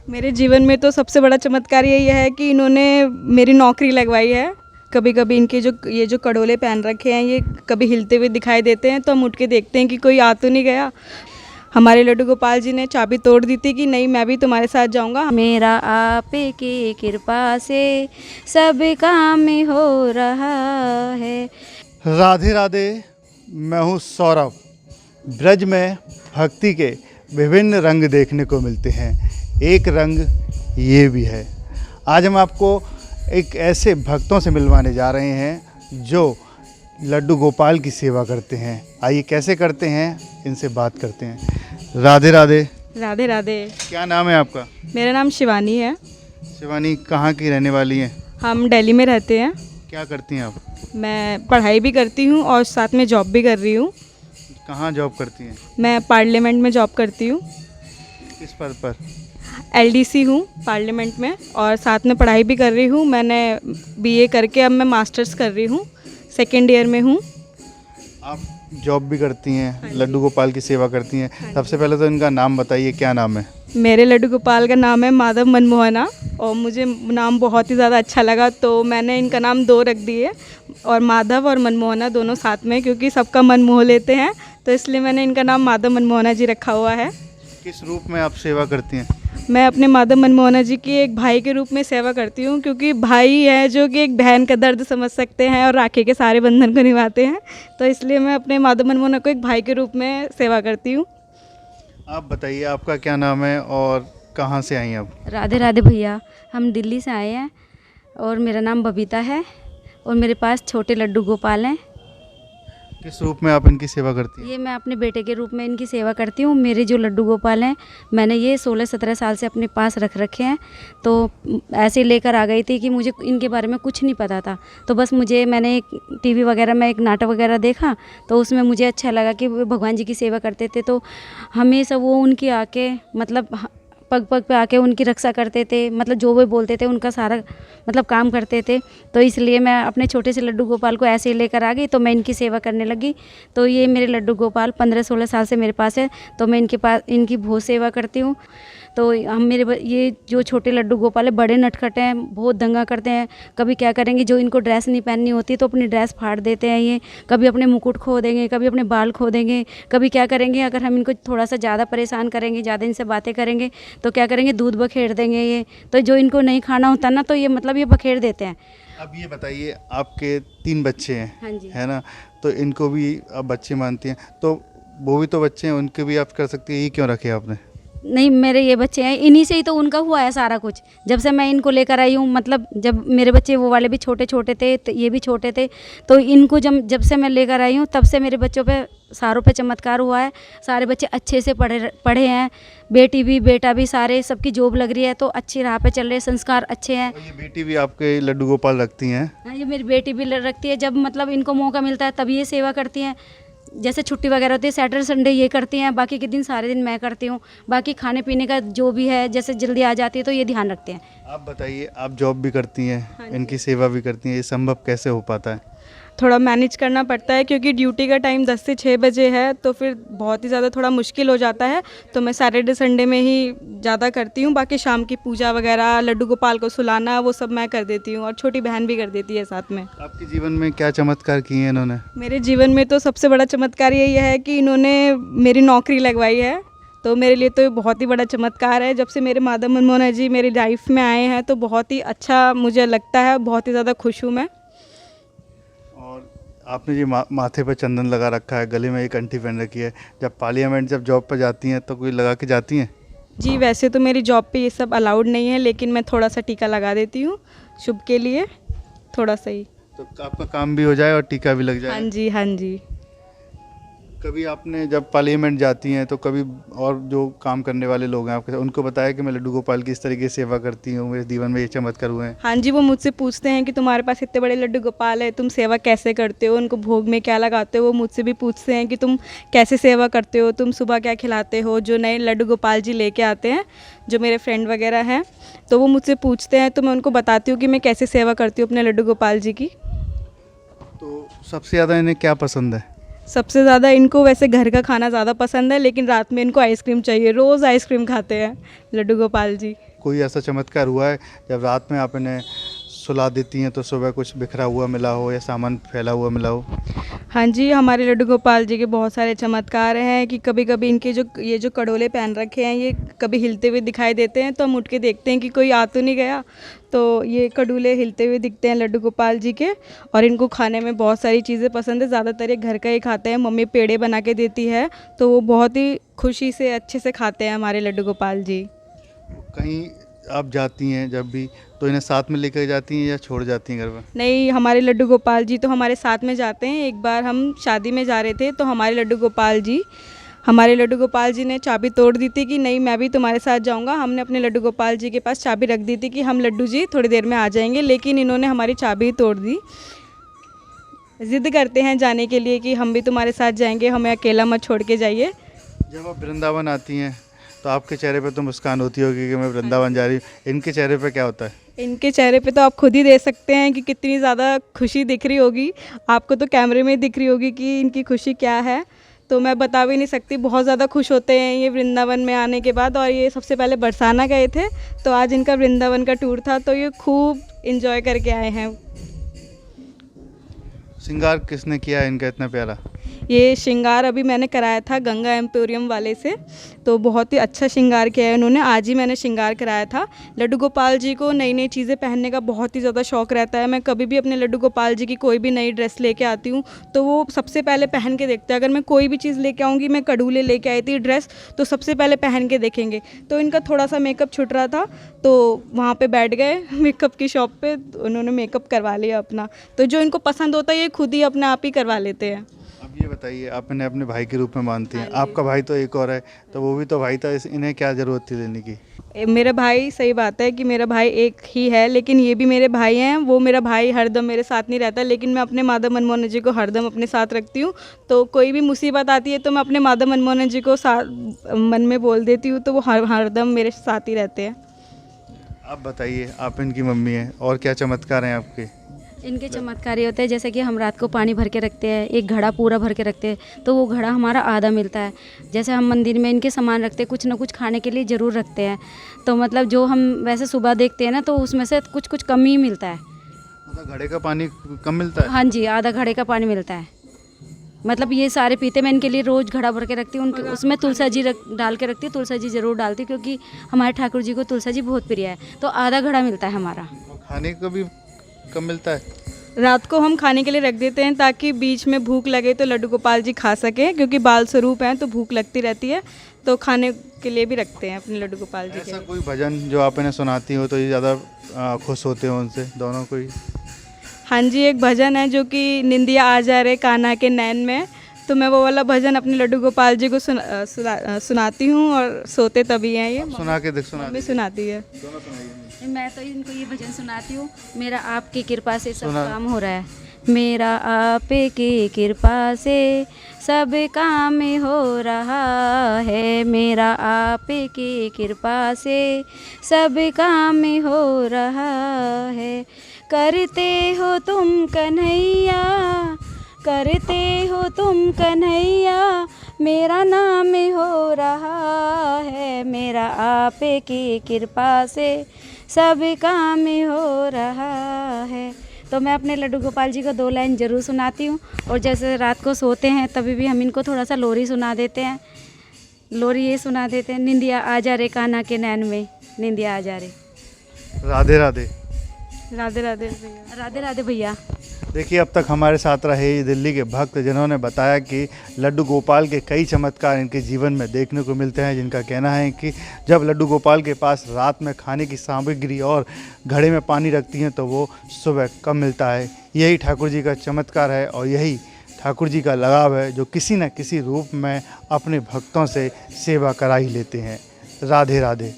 मेरे जीवन में तो सबसे बड़ा चमत्कार यही है कि इन्होंने मेरी नौकरी लगवाई है। कभी कभी इनके जो ये जो कड़ोले पहन रखे हैं ये कभी हिलते हुए दिखाई देते हैं, तो हम उठ के देखते हैं कि कोई आ तो नहीं गया। हमारे लड्डू गोपाल जी ने चाबी तोड़ दी थी कि नहीं मैं भी तुम्हारे साथ जाऊंगा। मेरा आप की कृपा से सब काम हो रहा है। राधे राधे, मैं हूँ सौरभ। ब्रज में भक्ति के विभिन्न रंग देखने को मिलते हैं, एक रंग ये भी है। आज हम आपको एक ऐसे भक्तों से मिलवाने जा रहे हैं जो लड्डू गोपाल की सेवा करते हैं। आइए कैसे करते हैं इनसे बात करते हैं। राधे राधे। राधे राधे। क्या नाम है आपका? मेरा नाम शिवानी है। शिवानी कहाँ की रहने वाली हैं? हम दिल्ली में रहते हैं। क्या करती हैं आप? मैं पढ़ाई भी करती हूँ और साथ में जॉब भी कर रही हूँ। कहाँ जॉब करती हैं? मैं पार्लियामेंट में जॉब करती हूँ। किस पद पर? एलडीसी हूँ पार्लियामेंट में, और साथ में पढ़ाई भी कर रही हूँ। मैंने बीए करके अब मैं मास्टर्स कर रही हूँ, सेकेंड ईयर में हूँ। आप जॉब भी करती हैं, लड्डू गोपाल की सेवा करती हैं। सबसे पहले तो इनका नाम बताइए, क्या नाम है? मेरे लड्डू गोपाल का नाम है माधव मनमोहना, और मुझे नाम बहुत ही ज़्यादा अच्छा लगा तो मैंने इनका नाम दो रख दिए, और माधव और मनमोहना दोनों साथ में, क्योंकि सबका मन मोह लेते हैं तो इसलिए मैंने इनका नाम माधव मनमोहना जी रखा हुआ है। किस रूप में आप सेवा करती हैं? मैं अपने माधव मनमोहना जी की एक भाई के रूप में सेवा करती हूँ, क्योंकि भाई है जो कि एक बहन का दर्द समझ सकते हैं और राखी के सारे बंधन को निभाते हैं, तो इसलिए मैं अपने माधव मनमोहना को एक भाई के रूप में सेवा करती हूँ। आप बताइए आपका क्या नाम है और कहाँ से आई हैं आप? राधे राधे भैया, हम दिल्ली से आए हैं और मेरा नाम बबीता है और मेरे पास छोटे लड्डू गोपाल हैं। किस रूप में आप इनकी सेवा करती हैं? ये मैं अपने बेटे के रूप में इनकी सेवा करती हूँ। मेरे जो लड्डू गोपाल हैं मैंने ये 16-17 साल से अपने पास रख रखे हैं, तो ऐसे लेकर आ गई थी कि मुझे इनके बारे में कुछ नहीं पता था, तो बस मैंने एक टीवी वगैरह में एक नाटक वगैरह देखा तो उसमें मुझे अच्छा लगा कि वो भगवान जी की सेवा करते थे, तो हमेशा वो उनकी आके मतलब पग पग पे आके उनकी रक्षा करते थे, मतलब जो वो बोलते थे उनका सारा मतलब काम करते थे। तो इसलिए मैं अपने छोटे से लड्डू गोपाल को ऐसे ही लेकर आ गई, तो मैं इनकी सेवा करने लगी। तो ये मेरे लड्डू गोपाल 15-16 साल से मेरे पास है, तो मैं इनकी बहुत सेवा करती हूँ। तो ये जो छोटे लड्डू गोपाल है बड़े नटखट हैं, बहुत दंगा करते हैं। कभी क्या करेंगे, जो इनको ड्रेस नहीं पहननी होती तो अपनी ड्रेस फाड़ देते हैं ये, कभी अपने मुकुट खो देंगे, कभी अपने बाल खो देंगे, कभी क्या करेंगे अगर हम इनको थोड़ा सा ज़्यादा परेशान करेंगे, ज़्यादा इनसे बातें करेंगे तो क्या करेंगे, दूध बखेर देंगे ये। तो जो इनको नहीं खाना होता ना तो ये मतलब ये बखेर देते हैं। अब ये बताइए, आपके 3 बच्चे हैं, हाँ जी, है ना? तो इनको भी आप बच्चे मानती हैं, तो वो भी तो बच्चे हैं, उनके भी आप कर सकती हैं, ये क्यों रखे आपने? नहीं मेरे ये बच्चे हैं, इन्हीं से ही तो उनका हुआ है सारा कुछ। जब से मैं इनको लेकर आई हूँ, मतलब जब मेरे बच्चे वो वाले भी छोटे छोटे थे तो ये भी छोटे थे, तो इनको जब से मैं लेकर आई हूँ तब से मेरे बच्चों पे सारों पे चमत्कार हुआ है। सारे बच्चे अच्छे से पढ़े हैं, बेटी भी बेटा भी, सारे सबकी जॉब लग रही है, तो अच्छी राह पे चल रहे, संस्कार अच्छे हैं। और ये बेटी भी आपके लड्डू गोपाल रखती हैं? हाँ, ये मेरी बेटी भी रखती है, जब मतलब इनको मौका मिलता है तभी ये सेवा करती हैं। जैसे छुट्टी वगैरह होती है सैटरडे संडे ये करती हैं, बाकी के दिन सारे दिन मैं करती हूँ। बाकी खाने पीने का जो भी है, जैसे जल्दी आ जाती है तो ये ध्यान रखते हैं। आप बताइए, आप जॉब भी करती हैं, इनकी सेवा भी करती हैं, ये संभव कैसे हो पाता है? थोड़ा मैनेज करना पड़ता है, क्योंकि ड्यूटी का टाइम 10 से 6 बजे है, तो फिर बहुत ही ज़्यादा थोड़ा मुश्किल हो जाता है, तो मैं सैटरडे संडे में ही ज़्यादा करती हूँ। बाकी शाम की पूजा वगैरह, लड्डू गोपाल को सुलाना, वो सब मैं कर देती हूँ, और छोटी बहन भी कर देती है साथ में। आपके जीवन में क्या चमत्कार किए हैं इन्होंने? मेरे जीवन में तो सबसे बड़ा चमत्कार यही है कि इन्होंने मेरी नौकरी लगवाई है, तो मेरे लिए तो ये बहुत ही बड़ा चमत्कार है। जब से मेरे माधव मनमोहना जी मेरी लाइफ में आए हैं तो बहुत ही अच्छा मुझे लगता है, बहुत ही ज़्यादा खुश हूँ मैं। आपने ये माथे पर चंदन लगा रखा है, गले में एक अंटी पहन रखी है, जब पार्लियामेंट जब जॉब पर जाती हैं तो कोई लगा के जाती हैं? जी, वैसे तो मेरी जॉब पे ये सब अलाउड नहीं है, लेकिन मैं थोड़ा सा टीका लगा देती हूँ शुभ के लिए, थोड़ा सा ही, तो आपका काम भी हो जाए और टीका भी लग जाए। हाँ जी हाँ जी। कभी आपने जब पार्लियामेंट जाती हैं तो कभी और जो काम करने वाले लोग हैं आपके साथ, उनको बताया कि मैं लड्डू गोपाल की इस तरीके से सेवा करती हूँ, मेरे जीवन में ये चमत्कार हुए हैं? हाँ जी, वो मुझसे पूछते हैं कि तुम्हारे पास इतने बड़े लड्डू गोपाल है, तुम सेवा कैसे करते हो, उनको भोग में क्या लगाते हो। वो मुझसे भी पूछते हैं कि तुम कैसे सेवा करते हो, तुम सुबह क्या खिलाते हो। जो नए लड्डू गोपाल जी लेके आते हैं, जो मेरे फ्रेंड वगैरह हैं, तो वो मुझसे पूछते हैं, तो मैं उनको बताती हूँ कि मैं कैसे सेवा करती हूँ अपने लड्डू गोपाल जी की। तो सबसे ज़्यादा इन्हें क्या पसंद है? सबसे ज़्यादा इनको वैसे घर का खाना ज़्यादा पसंद है, लेकिन रात में इनको आइसक्रीम चाहिए, रोज़ आइसक्रीम खाते हैं लड्डू गोपाल जी। कोई ऐसा चमत्कार हुआ है जब रात में आप इन्हें सुला देती हैं तो सुबह कुछ बिखरा हुआ मिला हो या सामान फैला हुआ मिला हो? हाँ जी, हमारे लड्डू गोपाल जी के बहुत सारे चमत्कार हैं कि कभी कभी इनके जो कड़ोले पहन रखे हैं ये कभी हिलते हुए दिखाई देते हैं, तो हम उठ के देखते हैं कि कोई आ तो नहीं गया, तो ये कड़ोले हिलते हुए दिखते हैं लड्डू गोपाल जी के। और इनको खाने में बहुत सारी चीज़ें पसंद है, ज़्यादातर ये घर का ही खाते हैं। मम्मी पेड़े बना के देती है तो वो बहुत ही खुशी से अच्छे से खाते हैं हमारे लड्डू गोपाल जी। कहीं आप जाती हैं जब भी तो इन्हें साथ में लेकर जाती हैं या छोड़ जाती हैं घर पर? नहीं, हमारे लड्डू गोपाल जी तो हमारे साथ में जाते हैं। एक बार हम शादी में जा रहे थे तो हमारे लड्डू गोपाल जी ने चाबी तोड़ दी थी कि नहीं मैं भी तुम्हारे साथ जाऊंगा। हमने अपने लड्डू गोपाल जी के पास चाबी रख दी थी कि हम लड्डू जी थोड़ी देर में आ जाएंगे, लेकिन इन्होंने हमारी चाबी तोड़ दी। ज़िद करते हैं जाने के लिए कि हम भी तुम्हारे साथ जाएंगे, हमें अकेला मत छोड़ के जाइए। जब आप वृंदावन आती हैं तो आपके चेहरे पे तो मुस्कान होती होगी कि मैं वृंदावन जा रही हूँ, इनके चेहरे पे क्या होता है? इनके चेहरे पे तो आप खुद ही देख सकते हैं कि कितनी ज़्यादा खुशी दिख रही होगी। आपको तो कैमरे में दिख रही होगी कि इनकी खुशी क्या है, तो मैं बता भी नहीं सकती। बहुत ज़्यादा खुश होते हैं ये वृंदावन में आने के बाद। और ये सबसे पहले बरसाना गए थे, तो आज इनका वृंदावन का टूर था, तो ये खूब इंजॉय करके आए हैं। श्रृंगार किसने किया है इनका इतना प्यारा? ये श्रृंगार अभी मैंने कराया था गंगा एम्पोरियम वाले से, तो बहुत ही अच्छा श्रृंगार किया है उन्होंने। आज ही मैंने श्रृंगार कराया था। लड्डू गोपाल जी को नई नई चीज़ें पहनने का बहुत ही ज़्यादा शौक़ रहता है। मैं कभी भी अपने लड्डू गोपाल जी की कोई भी नई ड्रेस लेके आती हूँ तो वो सबसे पहले पहन के देखते हैं। अगर मैं कोई भी चीज़ लेके आऊँगी, मैं कड़ूले लेके आई थी ड्रेस, तो सबसे पहले पहन के देखेंगे। तो इनका थोड़ा सा मेकअप छूट रहा था तो वहाँ पर बैठ गए मेकअप की शॉप पर, उन्होंने मेकअप करवा लिया अपना। तो जो इनको पसंद होता है ये खुद ही अपने आप ही करवा लेते हैं। अब ये बताइए, आप इन्हें अपने भाई के रूप में मानती हैं, आपका भाई तो एक और है, तो वो भी तो भाई था, इन्हें क्या ज़रूरत थी लेने की? मेरा भाई, सही बात है कि मेरा भाई एक ही है, लेकिन ये भी मेरे भाई हैं। वो मेरा भाई हरदम मेरे साथ नहीं रहता, लेकिन मैं अपने माधव मनमोहन जी को हरदम अपने साथ रखती हूँ। तो कोई भी मुसीबत आती है तो मैं अपने माधव मनमोहन जी को मन में बोल देती हूँ, तो वो हरदम मेरे साथ ही रहते हैं। आप बताइए, आप इनकी मम्मी हैं और क्या चमत्कार हैं आपके? इनके चमत्कार ये होते हैं जैसे कि हम रात को पानी भर के रखते हैं, एक घड़ा पूरा भर के रखते हैं, तो वो घड़ा हमारा आधा मिलता है। जैसे हम मंदिर में इनके सामान रखते हैं, कुछ ना कुछ खाने के लिए ज़रूर रखते हैं, तो मतलब जो हम वैसे सुबह देखते हैं ना तो उसमें से कुछ कुछ कम ही मिलता है। मतलब घड़े का पानी कम मिलता है? हाँ जी, आधा घड़े का पानी मिलता है। मतलब ये सारे पीते, मैं इनके लिए रोज़ घड़ा भर के रखती हूँ। उनके उसमें तुलसा जी डाल के रखती हूँ, तुलसा जी ज़रूर डालती हूँ क्योंकि हमारे ठाकुर जी को तुलसा जी बहुत प्रिय है। तो आधा घड़ा मिलता है हमारा। खाने को भी कम मिलता है? रात को हम खाने के लिए रख देते हैं ताकि बीच में भूख लगे तो लड्डू गोपाल जी खा सकें, क्योंकि बाल स्वरूप हैं तो भूख लगती रहती है, तो खाने के लिए भी रखते हैं अपने लड्डू गोपाल जी के। ऐसा कोई भजन जो आप इन्हें सुनाती हो तो ये ज़्यादा खुश होते हो उनसे, दोनों को ही? हाँ जी, एक भजन है जो कि निंदिया आ जा रे कान्हा के नैन में, तो मैं वो वाला भजन अपने लड्डू गोपाल जी को सुनाती हूँ और सोते तभी हैं ये। सुना के देख, मम्मी सुनाती है। दोनों सुनाइए। मैं तो इनको ये भजन सुनाती हूँ, मेरा आपकी कृपा से सब काम हो रहा है। मेरा आपकी कृपा से सब काम हो रहा है, मेरा आपकी कृपा से सब काम हो रहा है। करते हो तुम कन्हैया, करते हो तुम कन्हैया, मेरा नाम हो रहा है, मेरा आपकी कृपा से सब काम हो रहा है। तो मैं अपने लड्डू गोपाल जी को 2 लाइन ज़रूर सुनाती हूँ। और जैसे रात को सोते हैं तभी भी हम इनको थोड़ा सा लोरी सुना देते हैं। लोरी ये सुना देते हैं, निंदिया आ जा रे कान्हा के नैन में, निंदिया आ जा रे। राधे राधे। राधे राधे भैया। राधे राधे भैया। देखिए, अब तक हमारे साथ रहे दिल्ली के भक्त जिन्होंने बताया कि लड्डू गोपाल के कई चमत्कार इनके जीवन में देखने को मिलते हैं, जिनका कहना है कि जब लड्डू गोपाल के पास रात में खाने की सामग्री और घड़े में पानी रखती हैं तो वो सुबह कम मिलता है। यही ठाकुर जी का चमत्कार है और यही ठाकुर जी का लगाव है जो किसी न किसी रूप में अपने भक्तों से सेवा करा ही लेते हैं। राधे राधे।